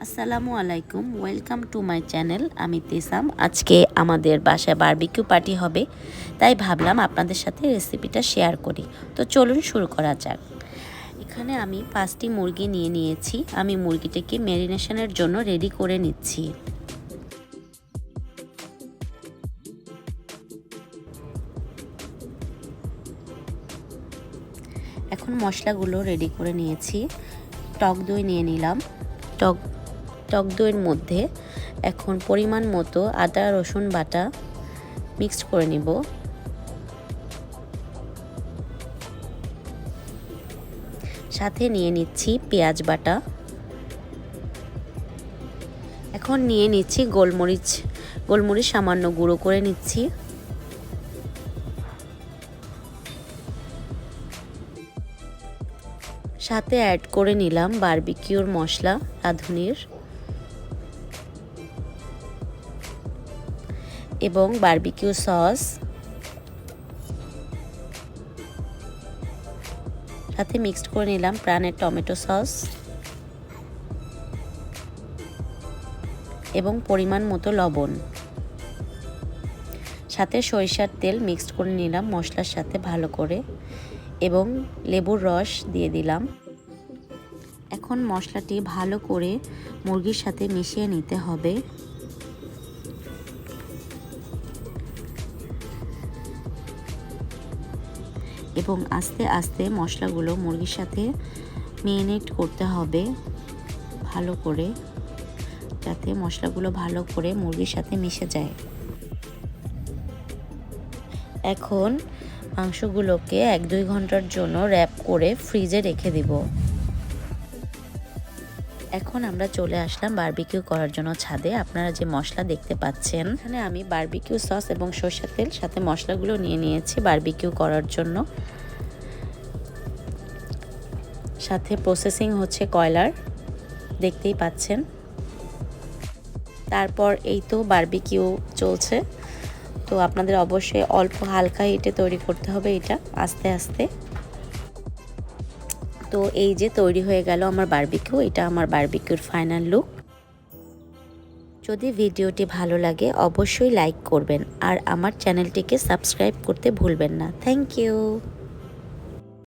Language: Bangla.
আসসালামু আলাইকুম, ওয়েলকাম টু মাই চ্যানেল। আমি তেসাম। আজকে আমাদের বাসায় বারবিকিউ পার্টি হবে, তাই ভাবলাম আপনাদের সাথে রেসিপিটা শেয়ার করি। তো চলুন শুরু করা যাক। এখানে আমি 5টি মুরগি নিয়ে নিয়েছি। আমি মুরগিটাকে ম্যারিনেশনের জন্য রেডি করে নিচ্ছি। এখন মশলাগুলো রেডি করে নিয়েছি। টক দই নিয়ে নিলাম। টক দইয়ের মধ্যে এখন পরিমাণ মতো আদা রসুন বাটা মিক্সড করে নিব। সাথে নিয়ে নিচ্ছি পেঁয়াজ বাটা। এখন নিয়ে নিচ্ছি গোলমরিচ সামান্য গুঁড়ো করে নিচ্ছি। সাথে অ্যাড করে নিলাম বারবিকিউর মশলা রাঁধুনির এবং বারবিকিউ সস। সাথে মিক্সড করে নিলাম প্রাণের টমেটো সস এবং পরিমাণ মতো লবণ। সাথে সরিষার তেল মিক্সড করে নিলাম মশলার সাথে ভালো করে এবং লেবুর রস দিয়ে দিলাম। এখন মশলাটি ভালো করে মুরগির সাথে মিশিয়ে নিতে হবে। এবং আস্তে আস্তে মশলাগুলো মুরগির সাথে মেরিনেট করতে হবে ভালো করে, যাতে মশলাগুলো ভালো করে মুরগির সাথে মিশে যায়। এখন মাংসগুলোকে 1-2 ঘন্টার জন্য র্যাপ করে ফ্রিজে রেখে দিব। এখন আমরা চলে আসলাম বারবিকিউ করার জন্য ছাদে। আপনারা যে মশলা দেখতে পাচ্ছেন, এখানে আমি বারবিকিউ সস এবং সরষের তেল সাথে মশলাগুলো নিয়ে নিয়েছি বারবিকিউ করার জন্য। সাথে প্রসেসিং হচ্ছে কয়লার, দেখতেই পাচ্ছেন। তারপর এই তো বারবিকিউ চলছে। তো আপনাদের অবশ্যই অল্প হালকা হিটে তৈরি করতে হবে এটা আস্তে আস্তে। তো এই যে তৈরি হয়ে গেল আমার বারবিকিউ। এটা আমার বারবিকিউর ফাইনাল লুক। যদি ভিডিওটি ভালো লাগে অবশ্যই লাইক করবেন আর আমার চ্যানেলটিকে সাবস্ক্রাইব করতে ভুলবেন না। Thank you.